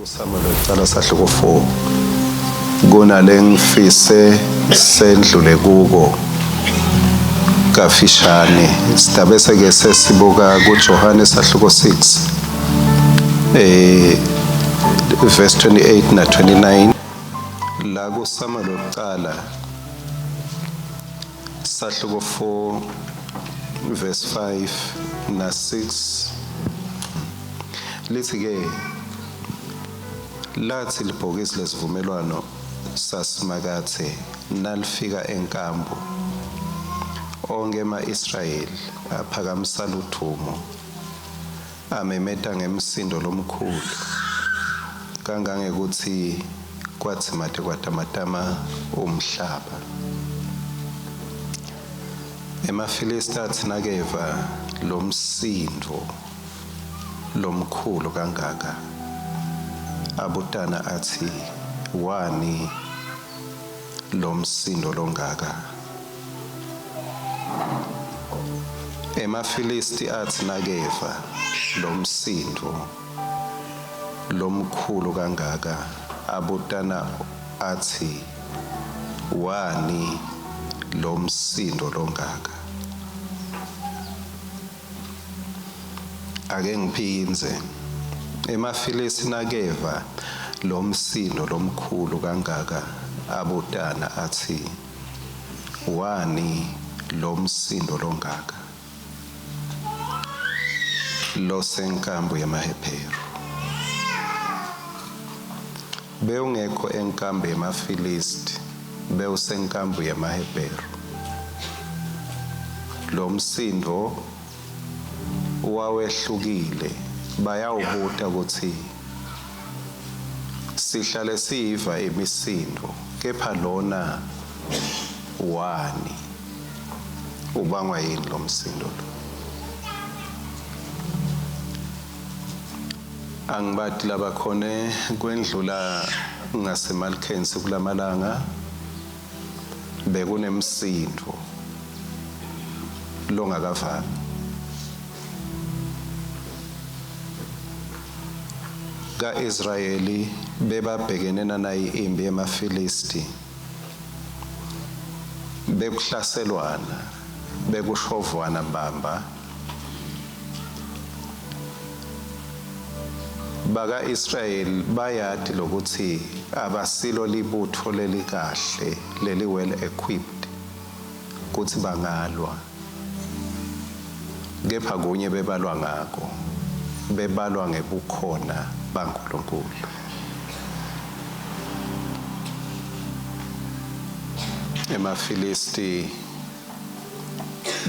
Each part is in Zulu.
Usamuel ucala sahluko 4 kunale ngifise sendlule kuko kafishane sidabe seke sesibuka kuJohane sahluko 6 verse 28 na 29 la kuSamuel ucala sahluko 4 verse 5 na 6 lithi ke lathi libhokisi lesivumelwano sasimakathe nalifika enkambo onke ama-Israyeli aphakamisa luthumo amemeta ngemsindo lomkhulu kangangekuthi kwathi made kwatamatama umhlaba. EmaFilisti athi nakeva lo msindo lomkhulu kangaka abutana athi wani lo msindo longaka. EmaFilisti athi nakeva lo msindo lomkhulu kangaka abutana athi wani lo msindo longaka. Ake ngiphinze. EmaFilisti nakeva lo msindo lomkhulu kangaka abutana athi wani lo msindo longaka. Lo senkambo yamaHebheru bewungekho enkambo yamaFilisti bewusenkambo yamaHebheru. Lo msindo wawehlukile bayawubuta ukuthi sihlale siyiva imisindo kepha lona wani ubangwa yini lo msindo lo. Angibati laba khone kwendlula ngaseMalkensi kulamalanga bekunemsindo longakavami. Ka-Israyeli bebabhekene nayo impi yamaFilisti bekuhlaselwana bekushovwana mbamba. Baka-Israyeli bayati lokuthi abasilo libutho leli kahle leli well equipped kuthi bangalwa, kepha kunye bebalwa ngako bebalwa ngebukhona baNkulunkulu. EmaFilisti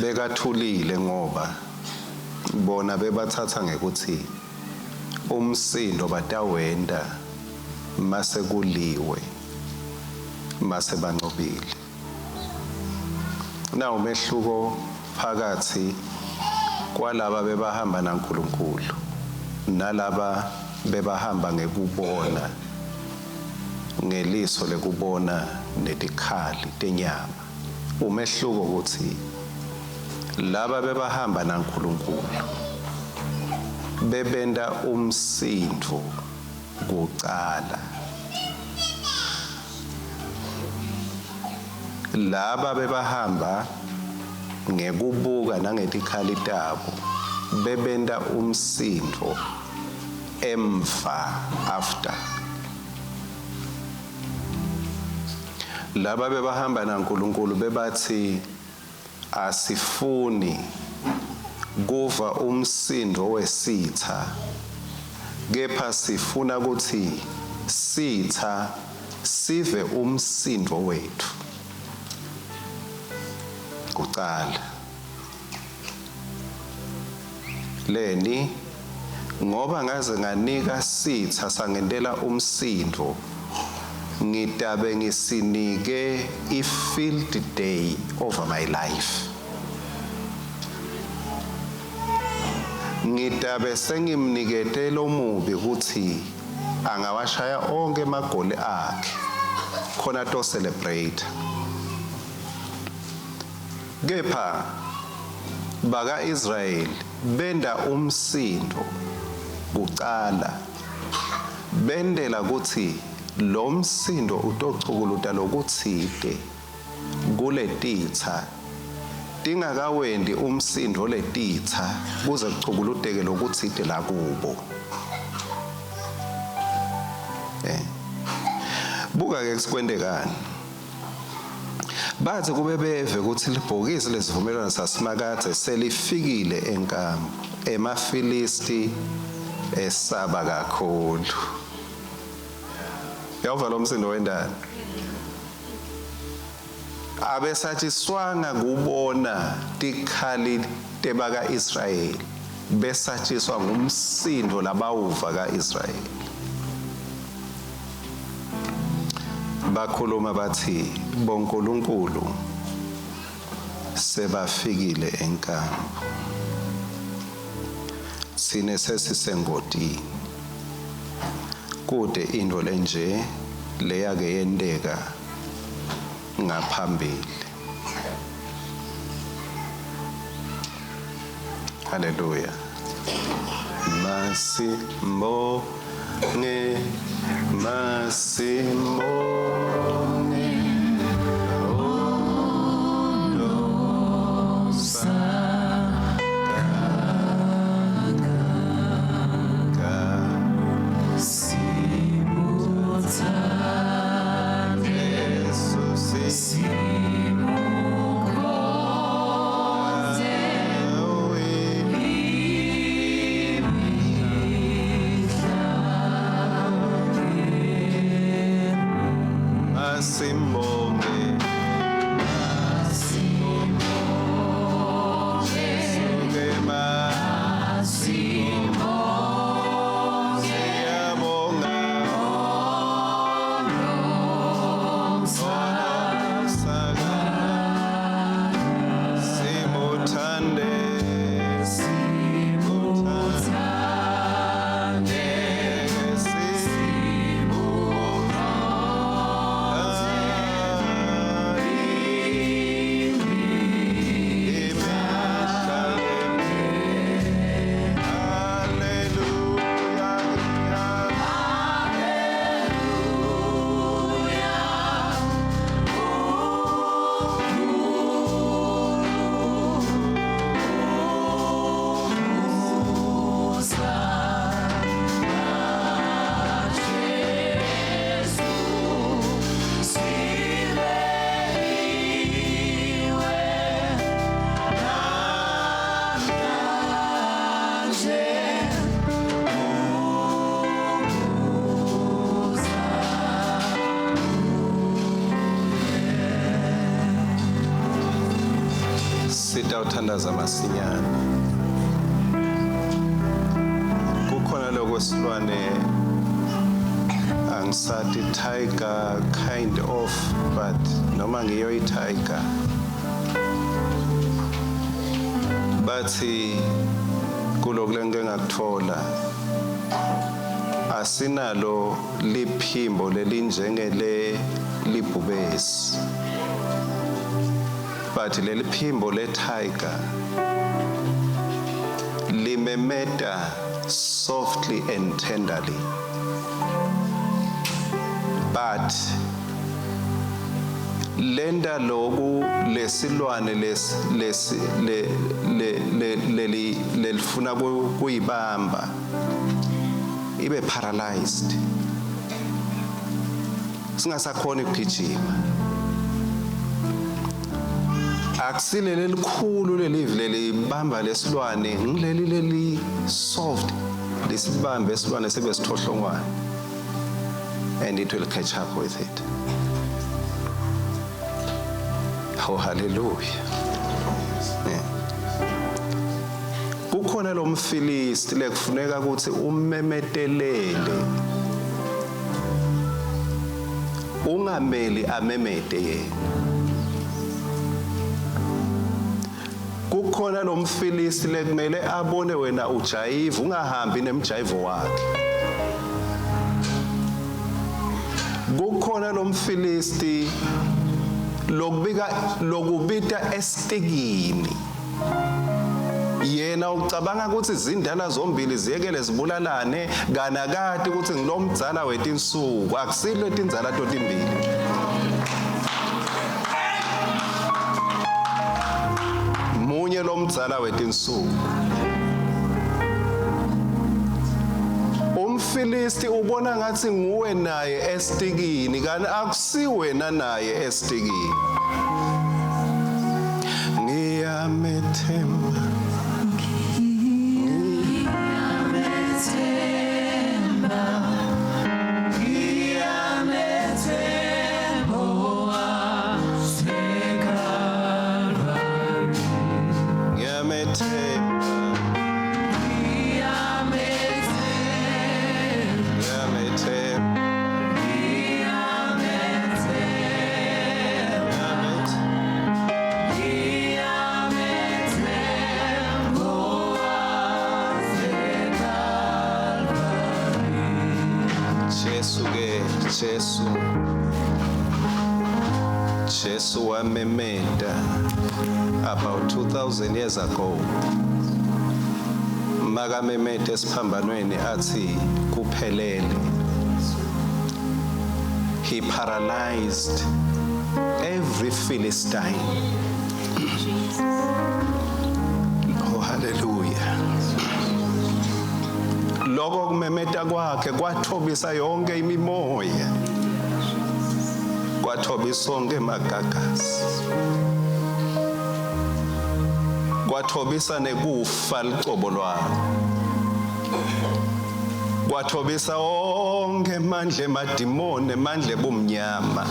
bekathulile ngoba bona bebathatha ngekuthi umsindo batawenda mase kuliwe mase banqobile. Na umehluko phakathi kwalaba bebahamba naNkulunkulu nalaba bebahamba ngekubona ngeliso lekubona netikhali tenyama. Umehluko ukuthi laba bebahamba naNkulunkulu bebenda umsindo kucala, laba bebahamba ngekubuka nangetikhali tabo bebenda umsindo emva after. Laba bebahamba naNkulunkulu bebathi asifuni kuva umsindo wesitha kepha sifuna ukuthi sitha sive umsindo wethu kucala. Leni ngoba ngaze nganika sitha sangendela umsindo ngitabe ngisinike i-field day over my life. Ngitabe sengimnikete lo mubi ukuthi angawashaya onke amagoli akhe khona to celebrate. Kepha baka-Israyeli benda umsindo kucala bendela ukuthi lo msindo utocukuluta lokuthide kule titha dingakawendi umsindo letitha kuze kucukuluteke lokuthide la kubo. Buka ke sikwendekani bathi kube beve ukuthi libhokisi lesivumelwano sasimakade selifikile enkampu emaFilisti esaba kakhulu. Yawuva lo msindo wendani abesatshiswanga kubona tikhali tebaka Israyeli besatshiswa ngumsindo labawuva kaIsrayeli. Bakhuluma bathi bonkulunkulu sebafikile enkampu sine sesisengodini kude into lenje leyake yendeka ngaphambili. Haleluya. Masimbonge uthandaza masinyane. Kukhona lokwesilwane angisathi tiger kind of but noma ngiyo i-tiger bathi kulokulenke ngakuthola asinalo liphimbo lelinjengele libhubesi but leli phimbo le-tiger limemeta softly and tenderly but lenda loku lesilwane lelifuna kuyibamba ibe paralyzed singasakhona ukugijima. Akusilele elikhulu lelivi lelibamba lesilwane ngileli soft lisibambe esilwane sebe sithohlongwane and it will catch up with it. Oh hallelujah. Kukhona lo mfilisti lekufuneka ukuthi umemetelele ungameli amemete yena. Kukhona lo mfilisti lekumele abone wena ujayiva ungahambi nemjayivo wakhe. Kukhona lo mfilisti lokubita estikini yena ucabanga ukuthi izindala zombili ziyekele zibulalane kanakade ukuthi ngilomdzala wetinsuku akusilo tindzala totimbili. Munye lomdzala wetinsuku. Umfilisti ubona ngathi nguwe naye esitikini kanti akusiwena naye esitikini. Ngiyamethemba Jesu wamemeta about 2000 years ago. Makamemeta esiphambanweni athi kuphelele. He paralyzed every Philistine. Oh, hallelujah. Lokho kumemeta kwakhe kwathobisa yonke imimoya. Kwathobisa onke magagasi. Kwathobisa nekufa licobo lwabo. Kwathobisa onke mandla emadimoni mandla ebumnyama.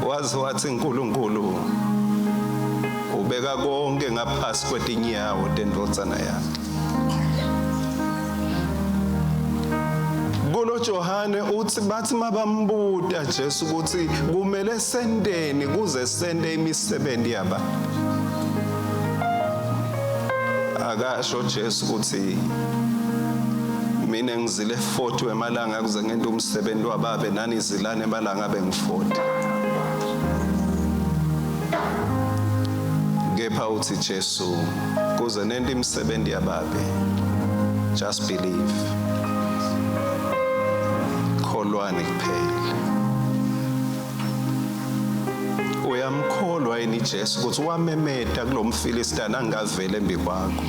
Wathi uNkulunkulu ubeka konke ngaphasi kwetinyawo tendodzana yakhe. Kulo Johane uthi bathi mabambuta Jesu ukuthi kumele sendeni kuze sende imisebenzi yaba. Akasho Jesu ukuthi mina ngizile 40 wemalanga kuze ngente umsebenzi wababe nani izilane emalanga bengi40. Kepha uthi Jesu kuze nente imisebenzi yababe. Just believe. Kholwani kuphela. Uyamkholwa yini Jesu ukuthi wamemeta kulomfilistani angavele embi kwakho?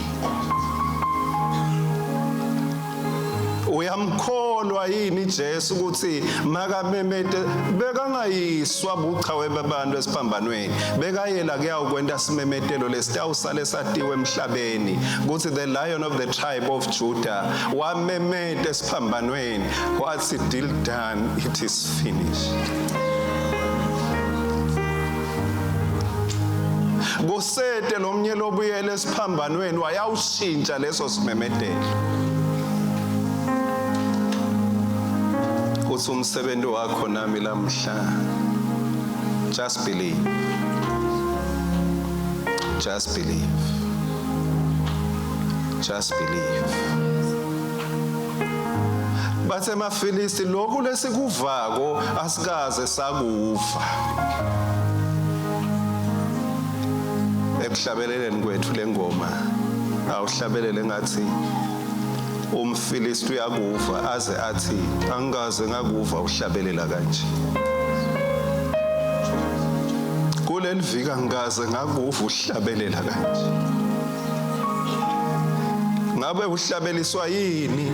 Uyamkholwa yini Jesu ukuthi makamemete bekangayiswa buchawe babantu esiphambanweni bekayela kuyakwenda simemetelo lesitawusale satiwe emhlabeni ukuthi the Lion of the tribe of Judah wamemete esiphambanweni wathi deal done, it is finished. Kusete lo mnyelo obuyele esiphambanweni wayawushintsha leso simemetelo. Uthi umsebenzi wakho nami lamhla. Just believe. Just believe. Just believe. Bathe amaFilisti lokhu lesikuvako asikaze sakufa. Ekuhlabeleleni kwethu lengoma awuhlabelele ngathi umFilisti uyakufa aze athi angaze ngakufa uhlabelela kanje. Kuleli vika ngaze ngakufa uhlabelela kanje. Ngabe uhlabeliswa yini?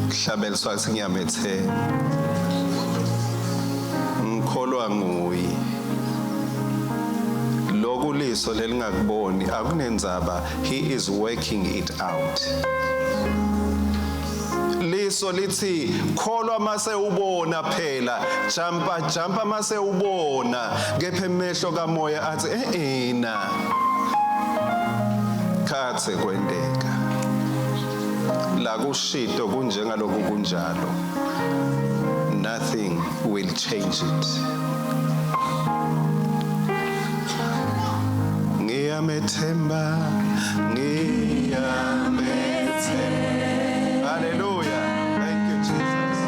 Uhlabeliswa ukuthi ngiyamethemba. Ngikholwa nguye. Lokhu liso lelingakuboni akunenzaba, he is working it out. Liso lithi kholwa mase ubona phela, jumpa mase ubona, kepha emehlo kamoya athi na khathe kwendeka. La kushito kunjengaloku kunjalo. Nothing will change it. Ngiyamethemba. Hallelujah. Thank you, Jesus.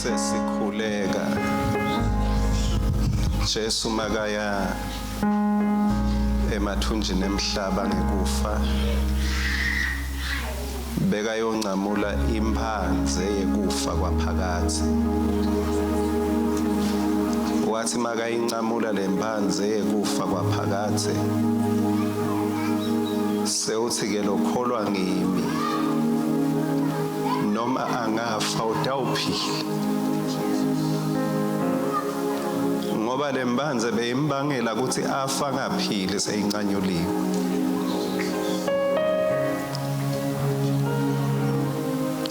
sesikhuleka Jesu makaya emathunjini emhlaba ngekufa bekayonqamula imphanze yekufa kwaphakathi wathi makayinqamula lemphanze yekufa kwaphakathi sewuthi ke lokholwa ngimi noma angafa utawuphila ngoba lemphanze beyimbangela ukuthi afa ngaphili seyinqanyuliwe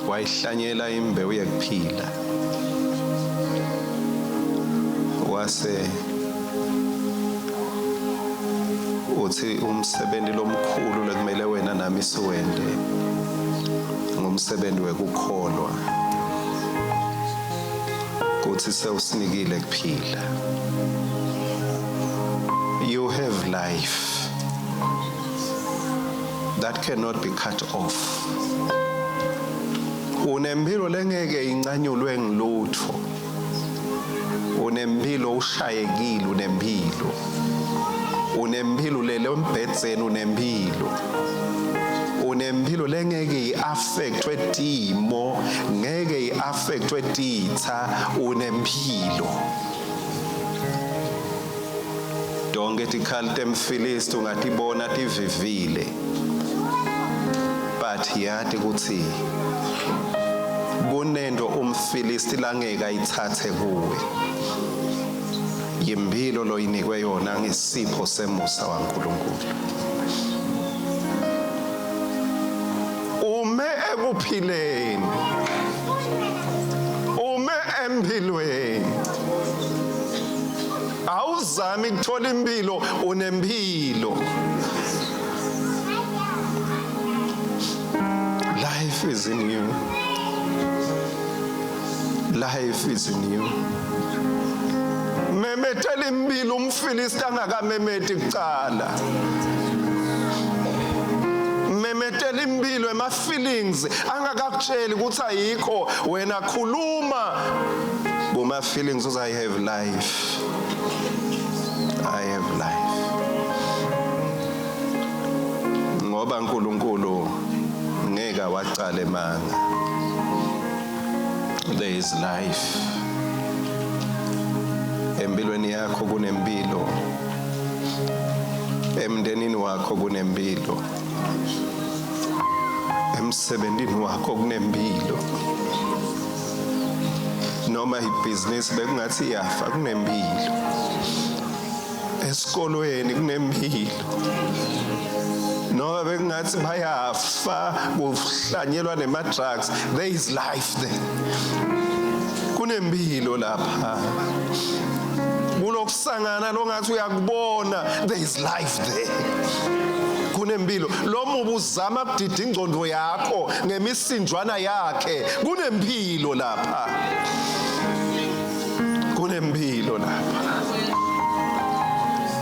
wayihlanyela imbewu yekuphila wase uthi umsebenzi lomkhulu lekumele wena nami siwende ngumsebenzi wekukholwa kuthi sewusinikile kuphila you have life that cannot be cut off unempilo lengeke inqanyulwe ngilutho unempilo ushayekile unempilo lele embhedzeni unempilo lengeke iaffectwe timo ngeke iaffectwe titha unempilo donke tikhali temfilisti ungatibona tivivile but yati ukuthi kunento umfilisti langeke ayithathe kuwe yimpilo loyinikwe yona ngesipho semusa waNkulunkulu ume ekuphileni ume empilweni awuzami ukuthola impilo unempilo life is in you life is in you memethela impilo umfilisti angakamemeti kucala memetela impilo ema feelings angakakutsheli ukuthi ayikho wena khuluma boma feelings uza I have life ngoba uNkulunkulu ngeke waqala emanga there is life empilweni yakho kunempilo emndenini wakho kunempilo emsebenzini wakho kunempilo noma ibhizinisi bekungathi yafa kunempilo esikolweni kunempilo noma bekungathi bayafa kuhlanyelwa nema drugs there is life there kunempilo lapha kulokusangana longathi uyakubona there is life there kunempilo lo ubuzama ukudida ingcondo yakho ngemisinjwana yakhe kunempilo lapha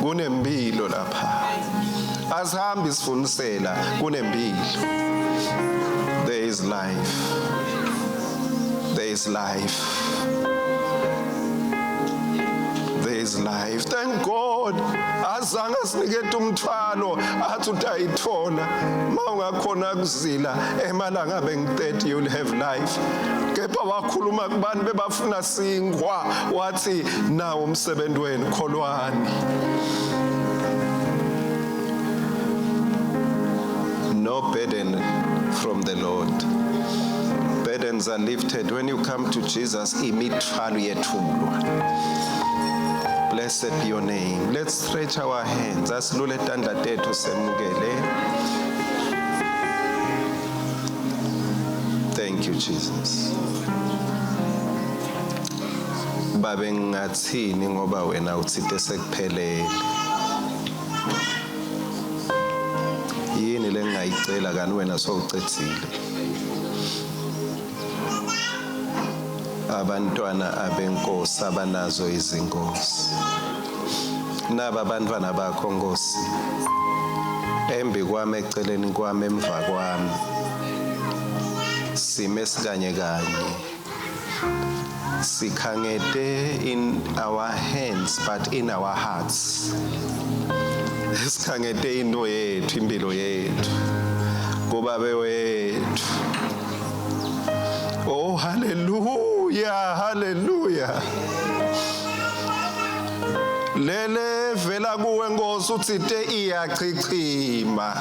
kunempilo lapha asihambi sifunisela kunempilo there is life thank God azange sinikete umthwalo athi utayithola mawungakhona kuzila emalanga bengi30 you'll have life kepha wakhuluma kubantu bebafuna singwa wathi nawo umsebenzi wenu kholwani no burden from the Lord burdens are lifted when you come to Jesus imithwalo yethulwa blessed be your name let's stretch our hands asilule tandla tethu semukele thank you Jesus babe ngingathini ngoba wena uthite sekuphelele yini lengayicela kani wena sowucedzile abantwana abenkosi abanazo izingozi naba abantwana bakho Nkosi embi kwami eceleni kwami emva kwami sime sikanye kanye sikhangete in our hands but in our hearts. Sikhangete into yethu, impilo yethu kubabe wethu. Oh hallelujah, hallelujah. Lele vela kuwe Nkosi uthi te iyachichima.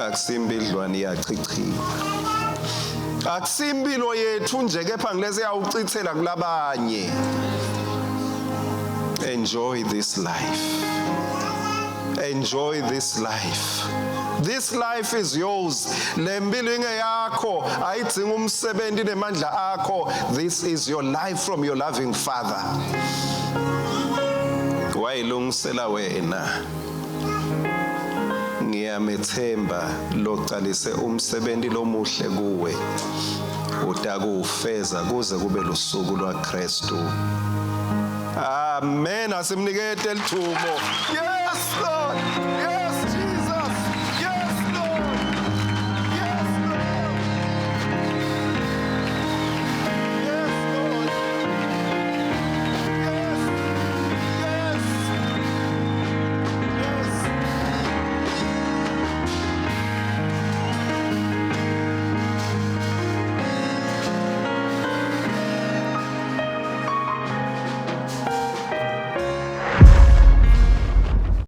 Akusimbidlwane iyachichima. Akusimpilo yethu nje kepha ngilezi yawuchithela kulabanye. Enjoy this life. Enjoy this life. This life is yours. Le mpilo ingeyakho, ayidinga umsebenzi nemandla akho. This is your life from your loving Father. Wayilungisela wena. Ngiyamethemba loqalise umsebenzi lomuhle kuwe. Utakufeza kuze kube lusuku lwaKristu. Amen. Asimnikete lithubo. Yeah.